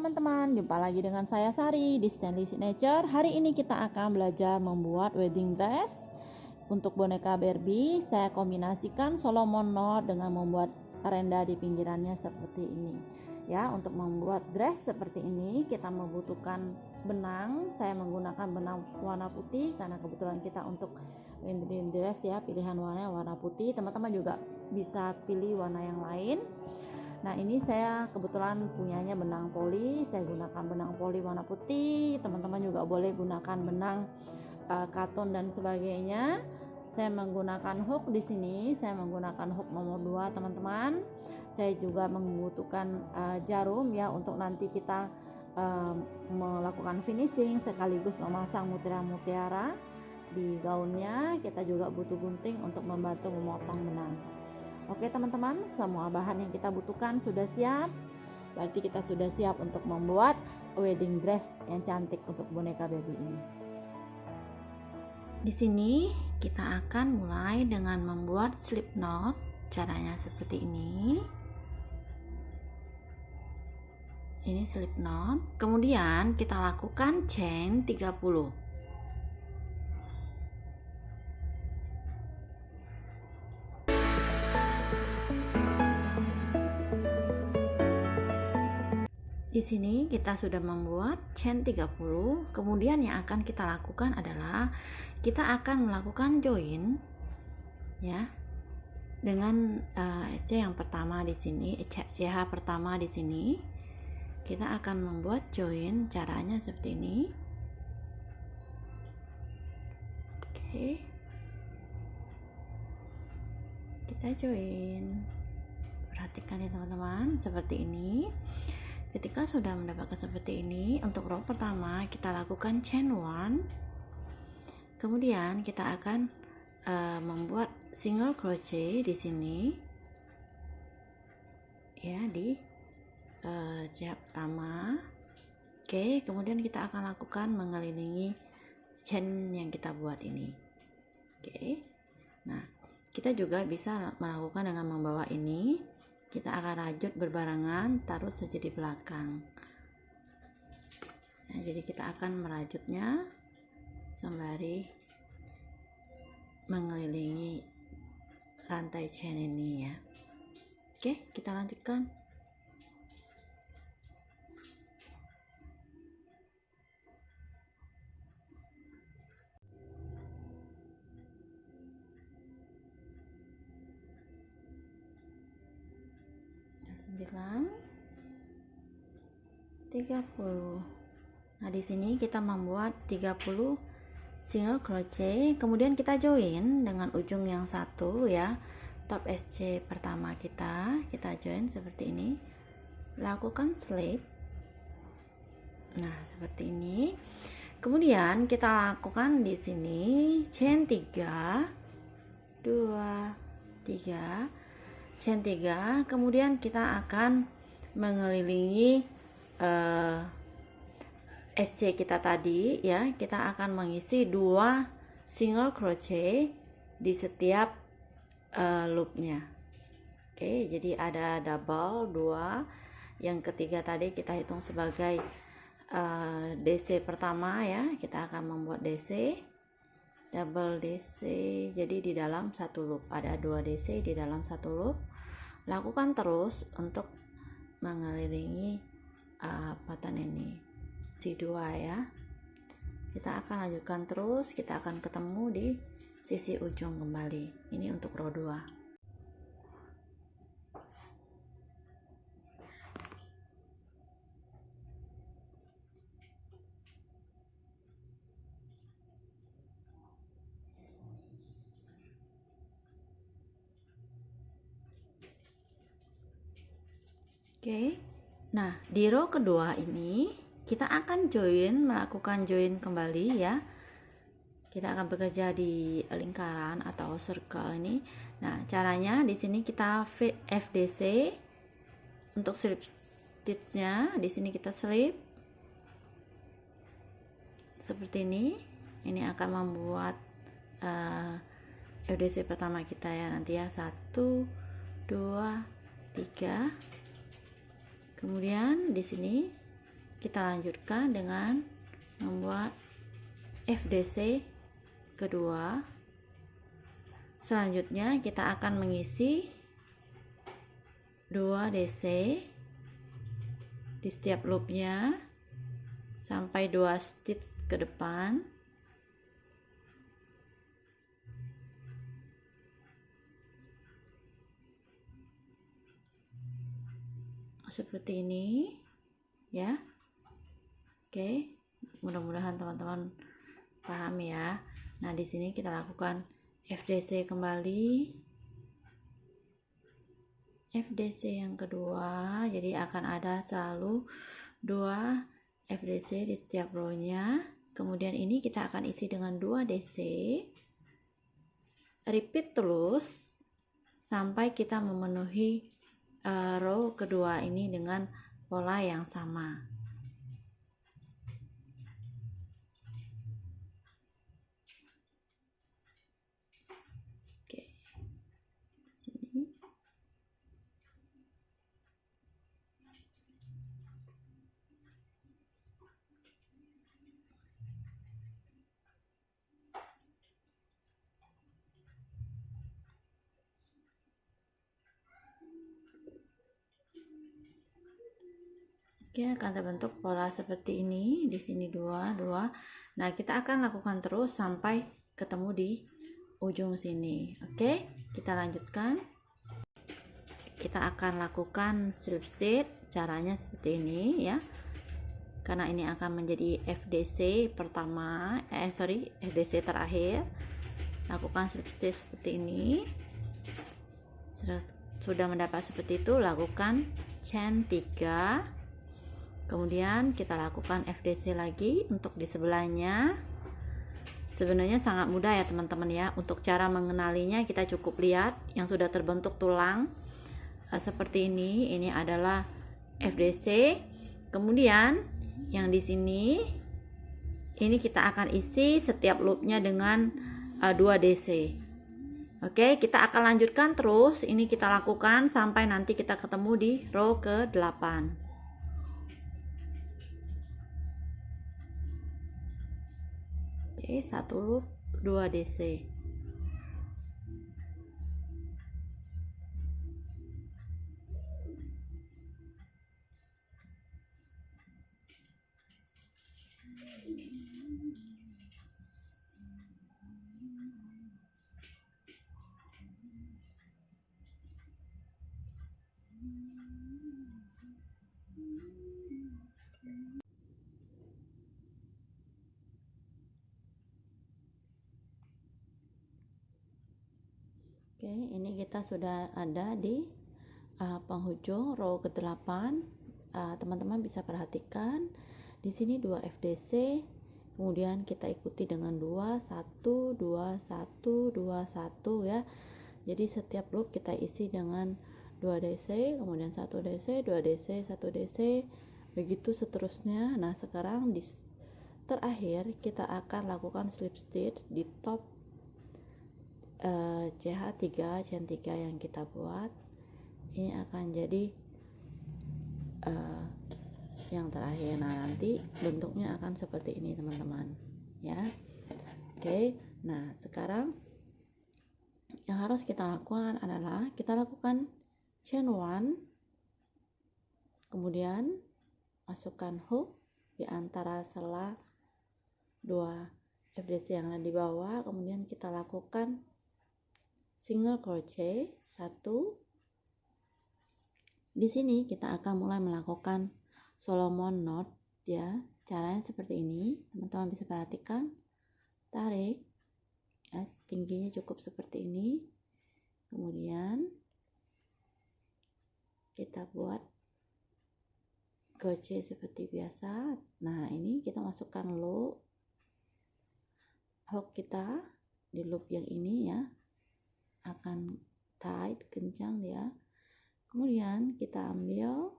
teman-teman, jumpa lagi dengan saya Sari di Stanley Signature. Hari ini kita akan belajar membuat wedding dress untuk boneka Barbie. Saya kombinasikan Solomon knot dengan membuat renda di pinggirannya seperti ini. Ya, untuk membuat dress seperti ini kita membutuhkan benang. Saya menggunakan benang warna putih karena kebetulan kita untuk wedding dress ya, pilihan warna putih. Teman-teman juga bisa pilih warna yang lain. Nah, ini saya kebetulan punyanya benang poli. Saya gunakan benang poli warna putih. Teman-teman juga boleh gunakan benang katon dan sebagainya. Saya menggunakan hook di sini. Saya menggunakan hook nomor 2, teman-teman. Saya juga membutuhkan jarum ya untuk nanti kita melakukan finishing sekaligus memasang mutiara-mutiara di gaunnya. Kita juga butuh gunting untuk membantu memotong benang. Oke teman-teman, semua bahan yang kita butuhkan sudah siap. Berarti kita sudah siap untuk membuat wedding dress yang cantik untuk boneka Barbie ini. Di sini kita akan mulai dengan membuat slip knot. Caranya seperti ini. Ini slip knot. Kemudian kita lakukan chain 30. Di sini kita sudah membuat chain 30. Kemudian yang akan kita lakukan adalah kita akan melakukan join ya. Dengan C yang pertama di sini, CH pertama di sini. Kita akan membuat join, caranya seperti ini. Oke. Kita join. Perhatikan ya teman-teman, seperti ini. Ketika sudah mendapatkan seperti ini, untuk row pertama kita lakukan chain 1. Kemudian kita akan membuat single crochet di sini. Ya, di jihad pertama. Oke, kemudian kita akan lakukan mengelilingi chain yang kita buat ini. Oke. Nah, kita juga bisa melakukan dengan membawa ini. Kita akan rajut berbarengan, taruh saja di belakang. Nah, jadi kita akan merajutnya sembari mengelilingi rantai chain ini ya. Oke, kita lanjutkan. Bilang 30. Nah, di sini kita membuat 30 single crochet, kemudian kita join dengan ujung yang satu ya. Top SC pertama kita join seperti ini. Lakukan slip. Nah, seperti ini. Kemudian kita lakukan di sini chain 3 2 3 chain 3, kemudian kita akan mengelilingi SC kita tadi ya. Kita akan mengisi 2 single crochet di setiap loopnya. Oke, jadi ada double 2. Yang ketiga tadi kita hitung sebagai DC pertama ya. Kita akan membuat DC double DC, jadi di dalam satu loop ada 2 DC di dalam satu loop. Lakukan terus untuk mengelilingi pattern ini si 2 ya. Kita akan lanjutkan terus, kita akan ketemu di sisi ujung kembali. Ini untuk row 2. Oke, nah di row kedua ini kita akan melakukan join kembali ya. Kita akan bekerja di lingkaran atau circle ini. Nah, caranya di sini kita FDC untuk slip stitchnya. Di sini kita slip seperti ini. Ini akan membuat FDC pertama kita ya nanti ya. 1 2 3. Kemudian di sini kita lanjutkan dengan membuat FDC kedua. Selanjutnya kita akan mengisi 2 DC di setiap loopnya sampai 2 stitch ke depan. Seperti ini ya. Oke, mudah-mudahan teman-teman paham ya. Nah, di sini kita lakukan FDC kembali, FDC yang kedua, jadi akan ada selalu 2 FDC di setiap row-nya. Kemudian ini kita akan isi dengan 2 DC, repeat terus sampai kita memenuhi row kedua ini dengan pola yang sama. Oke, akan terbentuk pola seperti ini. Di sini 2. Nah, kita akan lakukan terus sampai ketemu di ujung sini. Oke, kita lanjutkan. Kita akan lakukan slip stitch. Caranya seperti ini ya. Karena ini akan menjadi FDC pertama, FDC terakhir. Lakukan slip stitch seperti ini. Sudah mendapat seperti itu, lakukan chain 3. Kemudian kita lakukan FDC lagi untuk di sebelahnya. Sebenarnya sangat mudah ya teman-teman ya. Untuk cara mengenalinya kita cukup lihat yang sudah terbentuk tulang seperti ini. Ini adalah FDC. Kemudian yang di sini ini kita akan isi setiap loopnya dengan 2 DC. Oke, kita akan lanjutkan terus. Ini kita lakukan sampai nanti kita ketemu di row ke-8. Oke, 1 loop 2 DC. Oke, ini kita sudah ada di penghujung row ke-8. Teman-teman bisa perhatikan di sini 2 FDC, kemudian kita ikuti dengan 2 1 2 1 2 1 ya. Jadi setiap loop kita isi dengan 2 DC, kemudian 1 DC, 2 DC, 1 DC, begitu seterusnya. Nah, sekarang di terakhir kita akan lakukan slip stitch di top CH3 chain 3 yang kita buat. Ini akan jadi yang terakhir. Nah, nanti bentuknya akan seperti ini teman-teman ya. Oke, nah sekarang yang harus kita lakukan adalah kita lakukan chain 1, kemudian masukkan hook di antara sela 2 FDC yang ada di bawah, kemudian kita lakukan single crochet 1. Di sini kita akan mulai melakukan Solomon knot ya. Caranya seperti ini, teman-teman bisa perhatikan. Tarik ya, tingginya cukup seperti ini. Kemudian kita buat crochet seperti biasa. Nah, ini kita masukkan loop hook kita di loop yang ini ya. Akan tight, kencang dia. Kemudian kita ambil,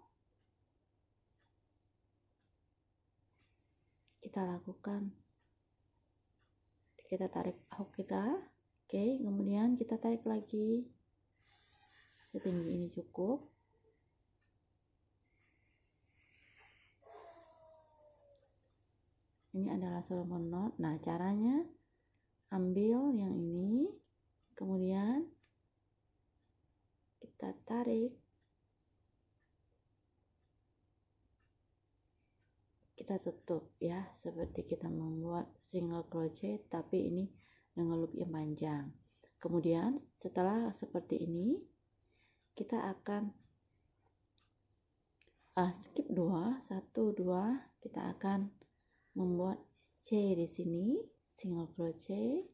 kita lakukan, kita tarik hook kita. Oke, kemudian kita tarik lagi setinggi ini cukup. Ini adalah Solomon knot. Nah, caranya ambil yang ini, kemudian kita tarik, kita tutup ya, seperti kita membuat single crochet, tapi ini dengan loop yang panjang. Kemudian setelah seperti ini, kita akan skip 2, 1, 2, kita akan membuat C di sini, single crochet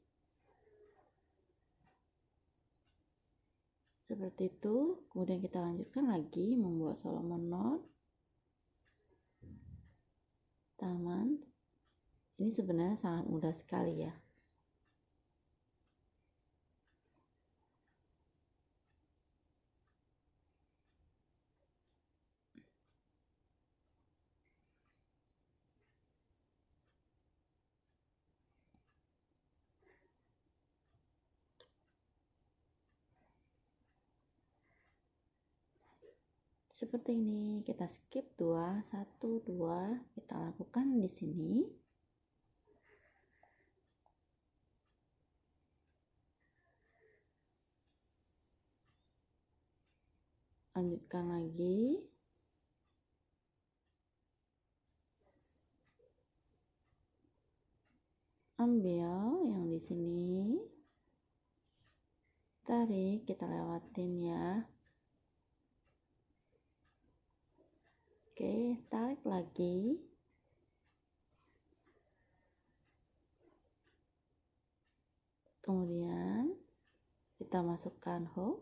seperti itu. Kemudian kita lanjutkan lagi membuat Solomon knot. Taman. Ini sebenarnya sangat mudah sekali ya. Seperti ini, kita skip 2, 1, 2, kita lakukan di sini. Lanjutkan lagi. Ambil yang di sini. Tarik, kita lewatin ya. Oke, tarik lagi. Kemudian kita masukkan hook.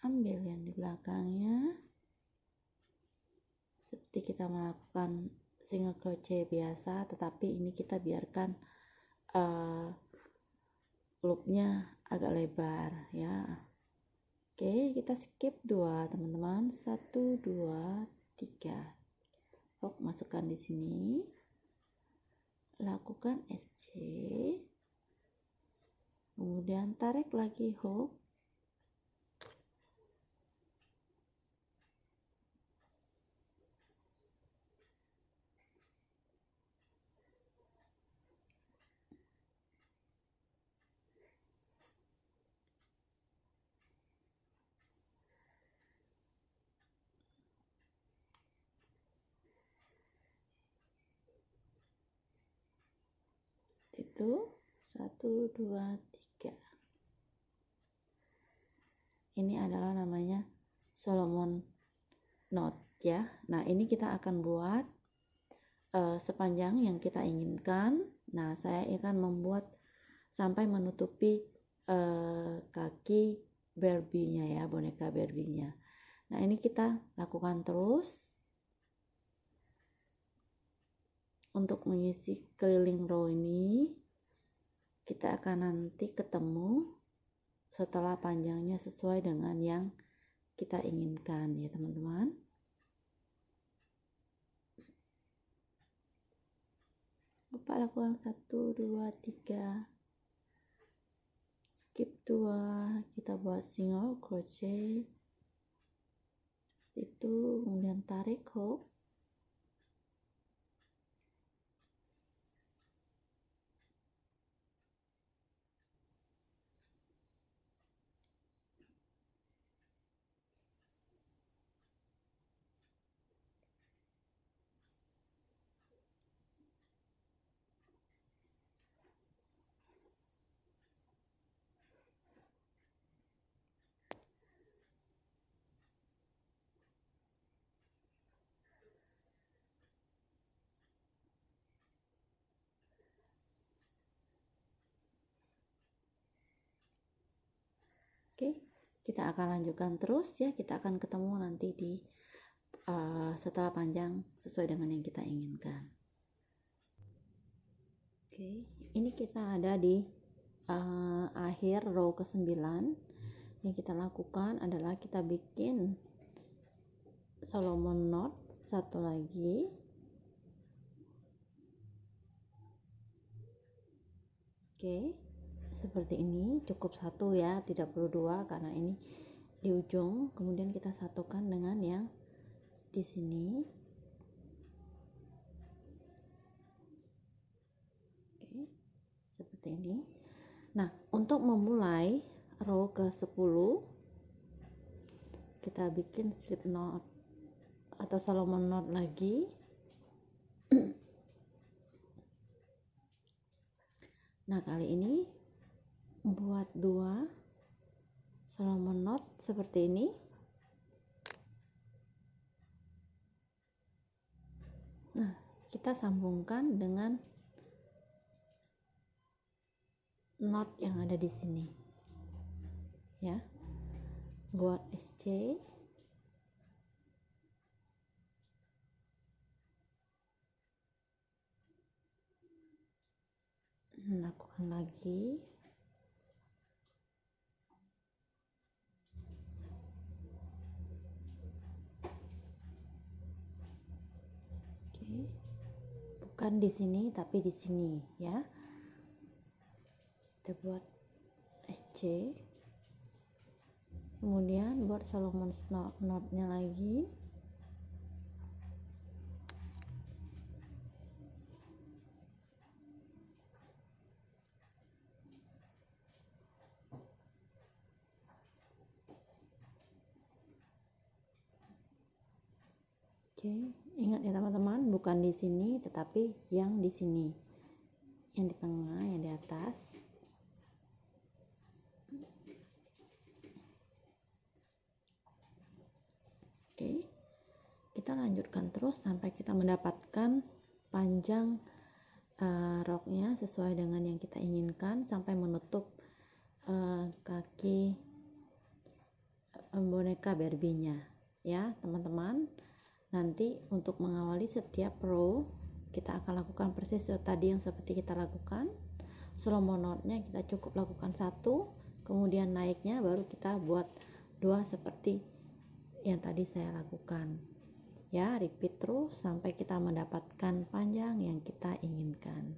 Ambil yang di belakangnya. Seperti kita melakukan single crochet biasa, tetapi ini kita biarkan loopnya agak lebar ya. Oke, kita skip 2 teman-teman. 1, 2, 3. Hook masukkan di sini. Lakukan SC. Kemudian tarik lagi hook. Itu 1, 2, 3. Ini adalah namanya Solomon knot ya. Nah, ini kita akan buat sepanjang yang kita inginkan. Nah, saya akan membuat sampai menutupi kaki Barbie-nya ya, boneka Barbie-nya. Nah, ini kita lakukan terus untuk mengisi keliling row ini. Kita akan nanti ketemu setelah panjangnya sesuai dengan yang kita inginkan ya teman-teman. Lupa lakukan 1, 2, 3. Skip 2, kita buat single crochet seperti itu, kemudian tarik hook. Oke, kita akan lanjutkan terus ya. Kita akan ketemu nanti di setelah panjang sesuai dengan yang kita inginkan. Oke, ini kita ada di akhir row ke-9. Yang kita lakukan adalah kita bikin Solomon knot satu lagi. Oke, seperti ini, cukup satu ya, tidak perlu 2 karena ini di ujung. Kemudian kita satukan dengan yang di sini. seperti ini. Nah, untuk memulai row ke-10 kita bikin slip knot atau Solomon knot lagi. Nah, kali ini buat 2 Solomon knot seperti ini. Nah, kita sambungkan dengan knot yang ada di sini. Ya. Buat SC. Lakukan lagi. Oke. Bukan di sini tapi di sini ya. Kita buat SC. Kemudian buat Solomon knot-nya lagi. Oke, ingat ya teman-teman, bukan di sini tetapi yang di sini. Yang di tengah, yang di atas. Oke. Kita lanjutkan terus sampai kita mendapatkan panjang roknya sesuai dengan yang kita inginkan sampai menutup kaki boneka Barbie-nya ya teman-teman. Nanti untuk mengawali setiap row kita akan lakukan persis tadi yang seperti kita lakukan. Solomon knot-nya kita cukup lakukan 1, kemudian naiknya baru kita buat 2 seperti yang tadi saya lakukan ya. Repeat terus sampai kita mendapatkan panjang yang kita inginkan.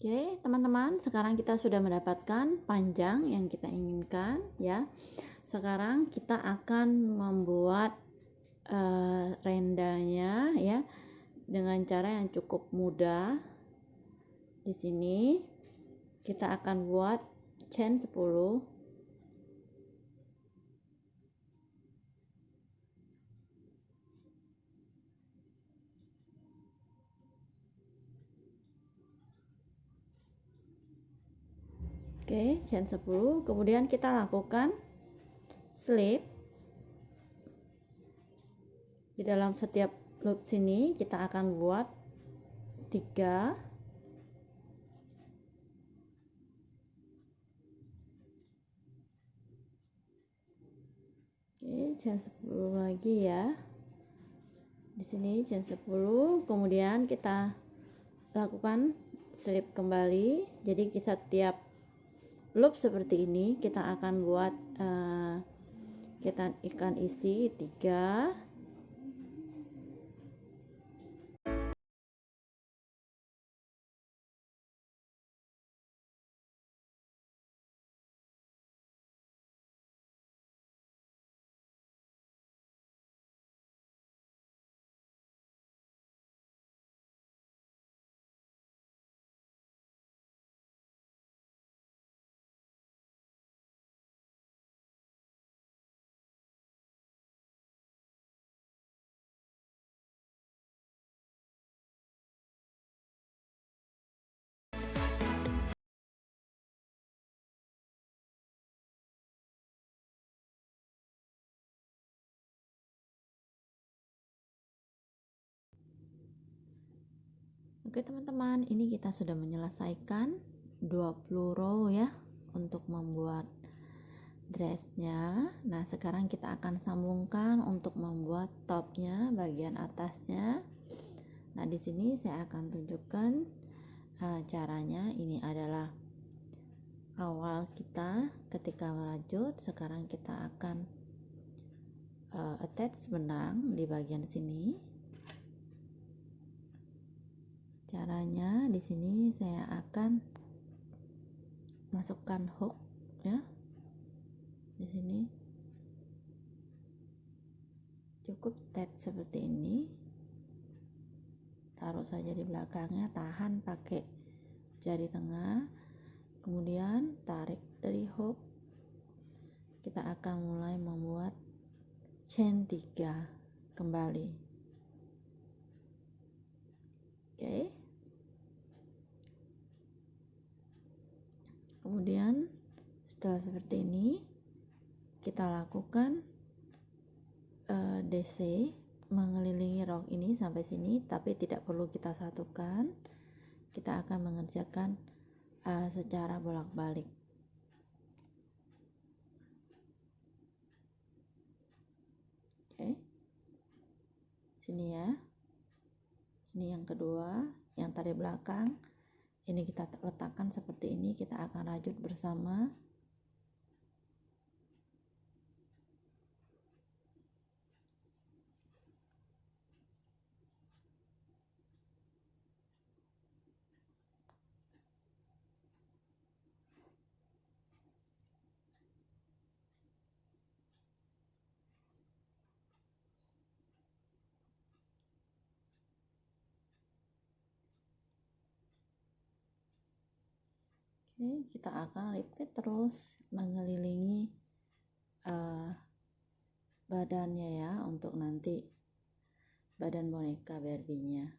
Oke, teman-teman, sekarang kita sudah mendapatkan panjang yang kita inginkan ya. Sekarang kita akan membuat rendanya ya dengan cara yang cukup mudah. Di sini kita akan buat chain 10. Oke, chain 10. Kemudian kita lakukan slip. Di dalam setiap loop sini kita akan buat 3. Oke, chain 10 lagi ya. Di sini chain 10, kemudian kita lakukan slip kembali. Jadi setiap loop seperti ini kita akan buat kita ikan isi 3. Oke teman-teman, ini kita sudah menyelesaikan 20 row ya untuk membuat dressnya. Nah sekarang kita akan sambungkan untuk membuat topnya bagian atasnya. Nah, di sini saya akan tunjukkan caranya. Ini adalah awal kita ketika merajut. Sekarang kita akan attach benang di bagian sini. Caranya di sini saya akan masukkan hook ya. Di sini cukup attach seperti ini. Taruh saja di belakangnya, tahan pakai jari tengah. Kemudian tarik dari hook. Kita akan mulai membuat chain 3 kembali. Oke. Kemudian setelah seperti ini kita lakukan DC mengelilingi rok ini sampai sini, tapi tidak perlu kita satukan. Kita akan mengerjakan secara bolak-balik. Oke. Sini ya. Ini yang kedua, yang tadi belakang. Ini kita letakkan seperti ini, kita akan rajut bersama. Oke, kita akan repeat terus mengelilingi badannya ya, untuk nanti badan boneka Barbie-nya.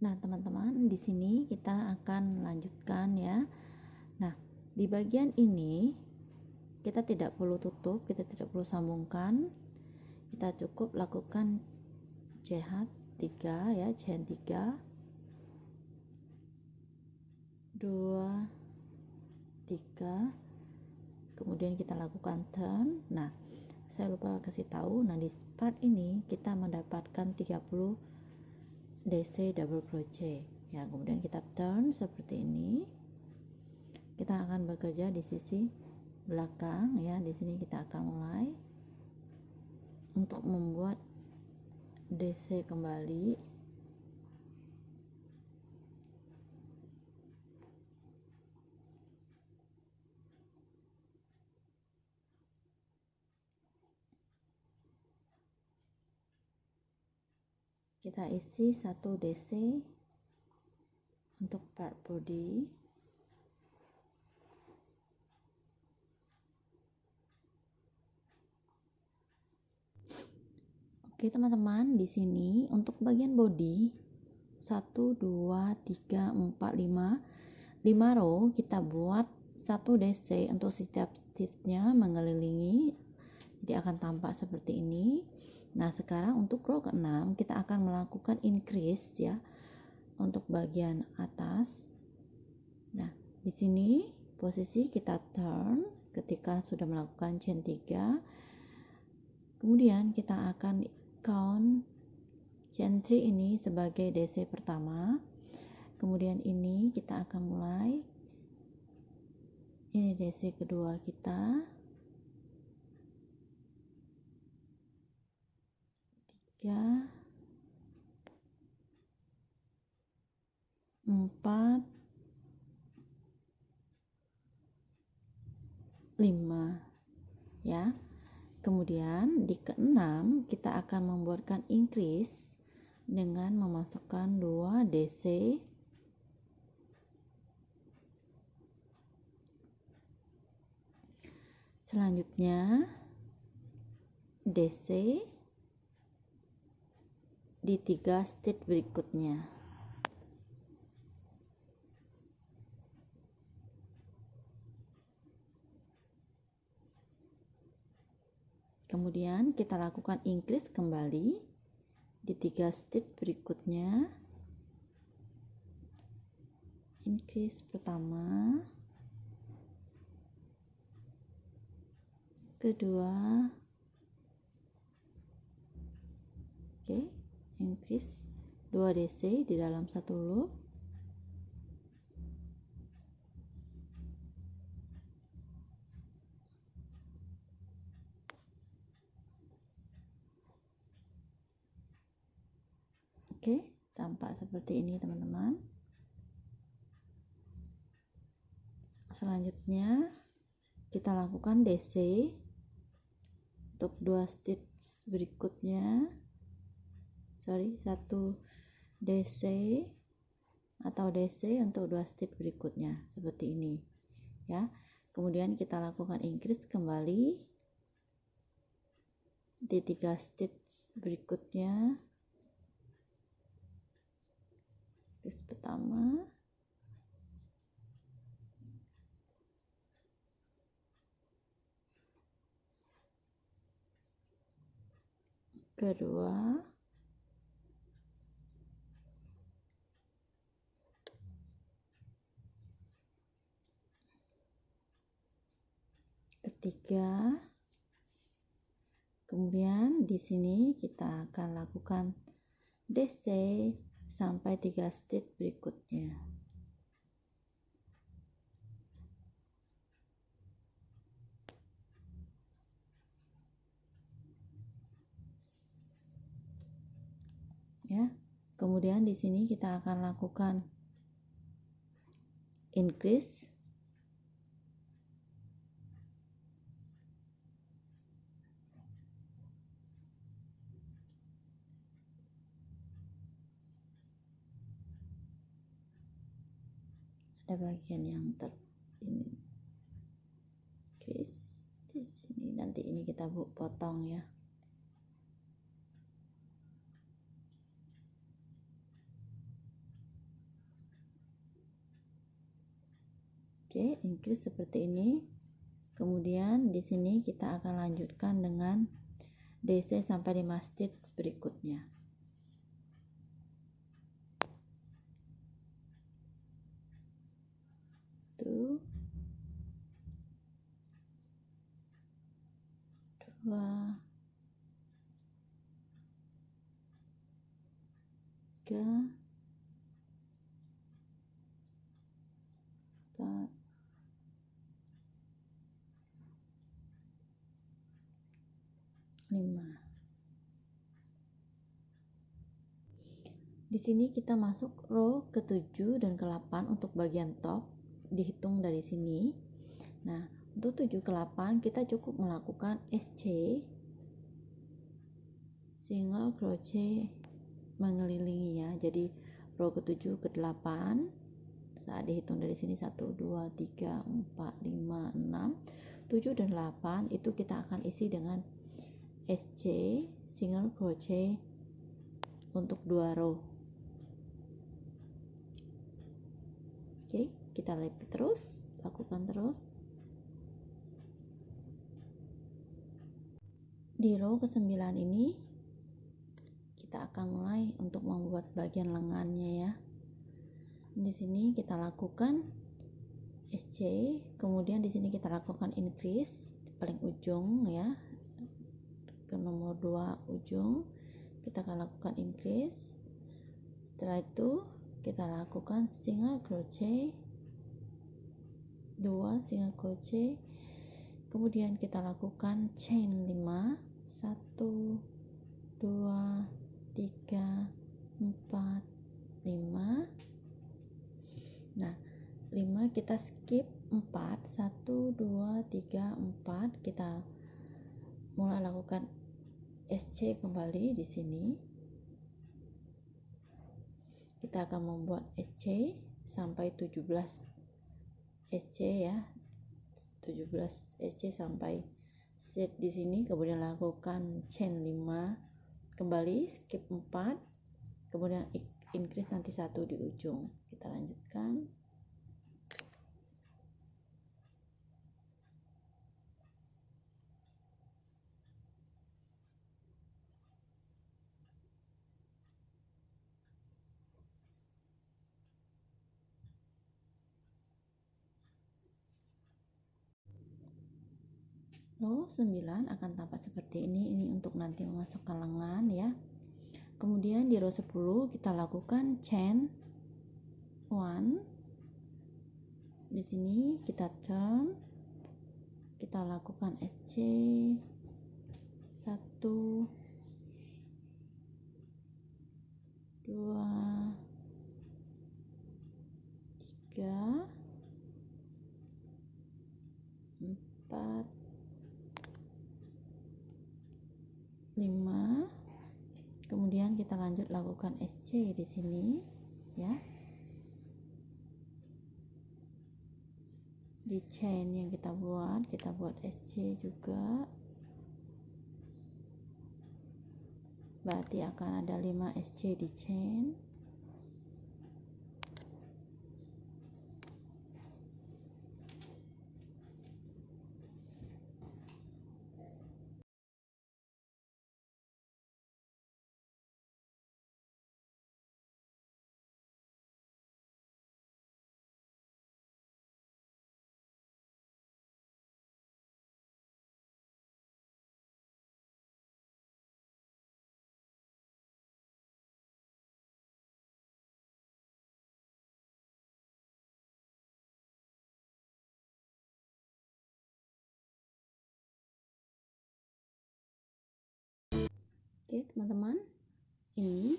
Nah, teman-teman, di sini kita akan lanjutkan ya. Nah, di bagian ini kita tidak perlu tutup, kita tidak perlu sambungkan. Kita cukup lakukan jihad 3 ya, chain 3. 2 3. Kemudian kita lakukan turn. Nah, saya lupa kasih tahu. Nah, di part ini kita mendapatkan 30 DC double crochet ya. Kemudian kita turn seperti ini. Kita akan bekerja di sisi belakang ya. Di sini kita akan mulai untuk membuat DC kembali. Kita isi 1 DC untuk part body. Oke teman-teman, di sini untuk bagian body 1 2 3 4 5 5 row kita buat 1 DC untuk setiap stitchnya mengelilingi, jadi akan tampak seperti ini. Nah, sekarang untuk row ke-6 kita akan melakukan increase ya untuk bagian atas. Nah, di sini posisi kita turn ketika sudah melakukan chain 3. Kemudian kita akan count chain 3 ini sebagai DC pertama. Kemudian ini kita akan mulai, ini DC kedua kita. 3 4 5 ya. Kemudian di ke-6 kita akan membuatkan increase dengan memasukkan 2 DC. Selanjutnya DC di 3 stitch berikutnya. Kemudian kita lakukan increase kembali di 3 stitch berikutnya. Increase pertama, kedua, increase 2 DC di dalam satu loop. Tampak seperti ini teman-teman. Selanjutnya kita lakukan DC untuk 2 stitch berikutnya. 1 DC atau DC untuk 2 stitch berikutnya seperti ini ya. Kemudian kita lakukan increase kembali di 3 stitch berikutnya. Stitch pertama, kedua, ketiga. Kemudian di sini kita akan lakukan DC sampai 3 stitch berikutnya. Ya. Kemudian di sini kita akan lakukan increase ada bagian yang ini increase di sini, nanti ini kita potong ya. Increase seperti ini. Kemudian di sini kita akan lanjutkan dengan DC sampai 5 stitch berikutnya. Tuh. 2, 3, 4, 5. Di sini kita masuk row ke-7 dan ke-8 untuk bagian top, dihitung dari sini. Nah, untuk 7 ke 8 kita cukup melakukan SC single crochet mengelilingi ya. Jadi row ke-7 ke 8 saat dihitung dari sini 1 2 3 4 5 6 7 dan 8 itu kita akan isi dengan SC single crochet untuk 2 row. Kita lipat terus, lakukan terus. Di row ke-9 ini kita akan mulai untuk membuat bagian lengannya ya. Di sini kita lakukan SC, kemudian di sini kita lakukan increase di paling ujung ya. Ke nomor 2 ujung kita akan lakukan increase. Setelah itu kita lakukan single crochet, 2 single crochet, kemudian kita lakukan chain 5, 1 2 3 4 5. Nah, 5 kita skip 4, 1 2 3 4, kita mulai lakukan SC kembali di sini. kita akan membuat SC sampai 17 SC ya, 17 SC sampai set di sini, kemudian lakukan chain 5, kembali skip 4, kemudian increase nanti 1 di ujung. Kita lanjutkan. Row 9 akan tampak seperti ini untuk nanti memasukkan lengan ya. Kemudian di row 10 kita lakukan chain 1. Di sini kita turn, kita lakukan SC 1 2 3 4 5, kemudian kita lanjut lakukan SC di sini ya, di chain yang kita buat SC juga, berarti akan ada 5 SC di chain. Oke teman-teman, ini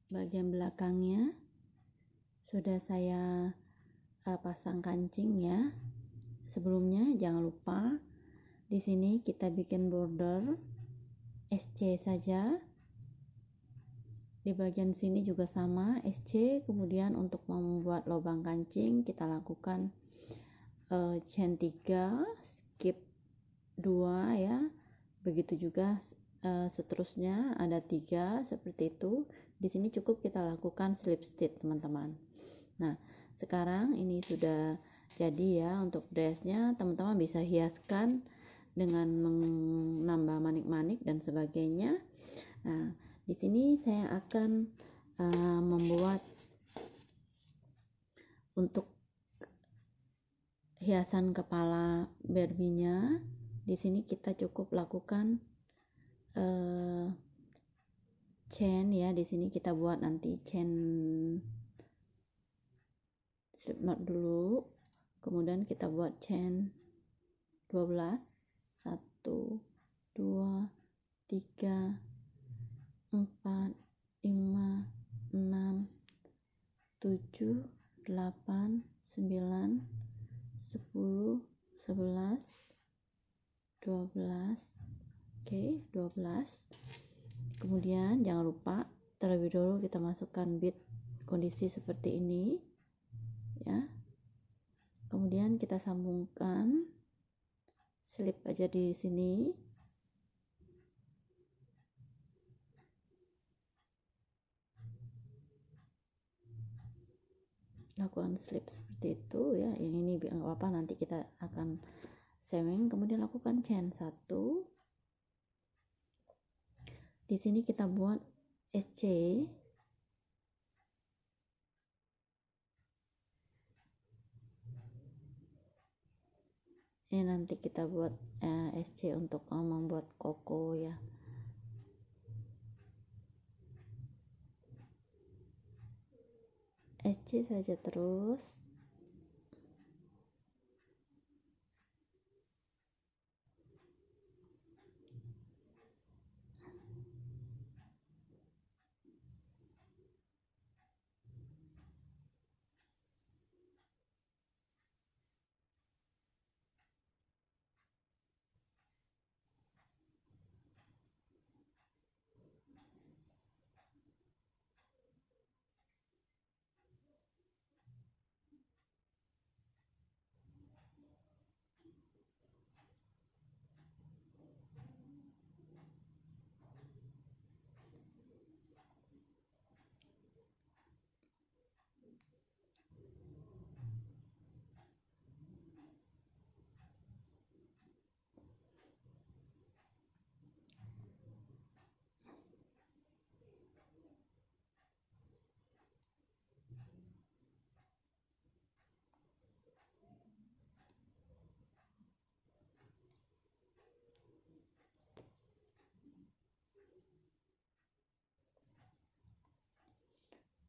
bagian belakangnya sudah saya pasang kancing ya. Sebelumnya jangan lupa di sini kita bikin border SC saja. Di bagian sini juga sama SC, kemudian untuk membuat lubang kancing kita lakukan chain 3, skip 2 ya. Begitu juga seterusnya ada 3 seperti itu. Di sini cukup kita lakukan slip stitch teman-teman. Nah sekarang ini sudah jadi ya untuk dressnya. Teman-teman bisa hiaskan dengan menambah manik-manik dan sebagainya. Nah di sini saya akan membuat untuk hiasan kepala Barbie-nya. Di sini kita cukup lakukan chain ya. Di sini kita buat nanti chain slip knot dulu, kemudian kita buat chain 12, 1 2 3 4 5 6 7 8 9 10 11 12. Oke, 12. Kemudian jangan lupa terlebih dahulu kita masukkan bead kondisi seperti ini ya. Kemudian kita sambungkan slip aja di sini. Lakukan slip seperti itu ya. Yang ini nggak apa-apa, nanti kita akan sewing. Kemudian lakukan chain 1. Di sini kita buat SC. Ini nanti kita buat SC untuk membuat koko ya. SC saja terus.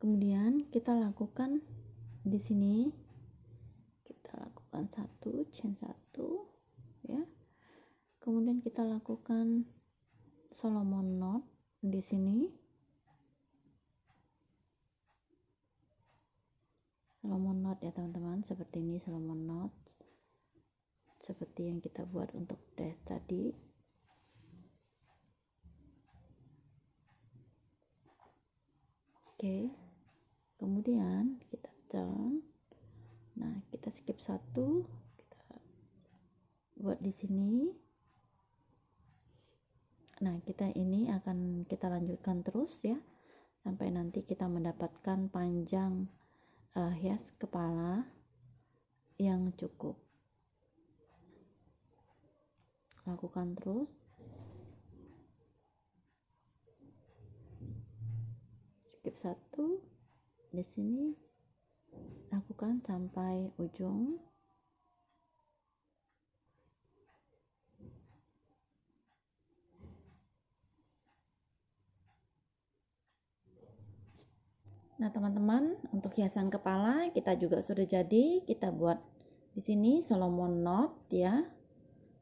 Kemudian kita lakukan di sini, kita lakukan chain 1 ya. Kemudian kita lakukan Solomon knot di sini. Solomon knot ya teman-teman, seperti ini Solomon knot. Seperti yang kita buat untuk dress tadi. Oke. Kemudian kita turn. Nah, kita skip 1, kita buat di sini. Nah, kita ini akan kita lanjutkan terus ya, sampai nanti kita mendapatkan panjang hias kepala yang cukup. Lakukan terus. Skip 1 di sini, lakukan sampai ujung. Nah, teman-teman, untuk hiasan kepala kita juga sudah jadi. Kita buat di sini Solomon knot ya,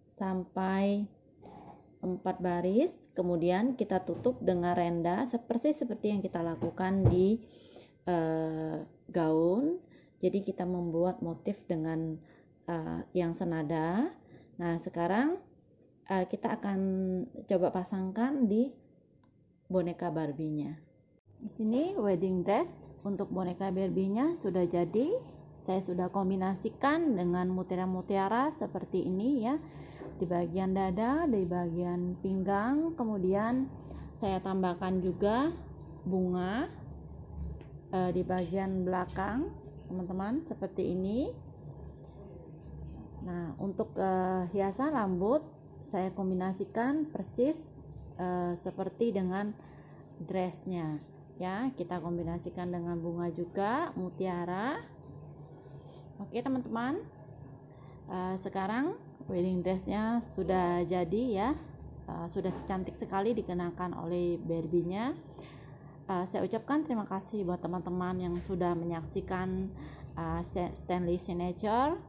sampai 4 baris. Kemudian kita tutup dengan renda persis seperti yang kita lakukan di gaun. Jadi kita membuat motif dengan yang senada. Nah, sekarang kita akan coba pasangkan di boneka Barbie-nya. Di sini wedding dress untuk boneka Barbie-nya sudah jadi. Saya sudah kombinasikan dengan mutiara-mutiara seperti ini ya, di bagian dada, di bagian pinggang. Kemudian saya tambahkan juga bunga di bagian belakang, teman-teman, seperti ini. Nah, untuk hiasan rambut saya kombinasikan persis seperti dengan dressnya ya. Kita kombinasikan dengan bunga juga, mutiara. Oke teman-teman, sekarang wedding dressnya sudah jadi ya, sudah cantik sekali dikenakan oleh Barbie-nya. Saya ucapkan terima kasih buat teman-teman yang sudah menyaksikan Stanley Signature.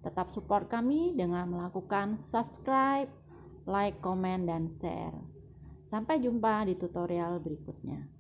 Tetap support kami dengan melakukan subscribe, like, comment, dan share. Sampai jumpa di tutorial berikutnya.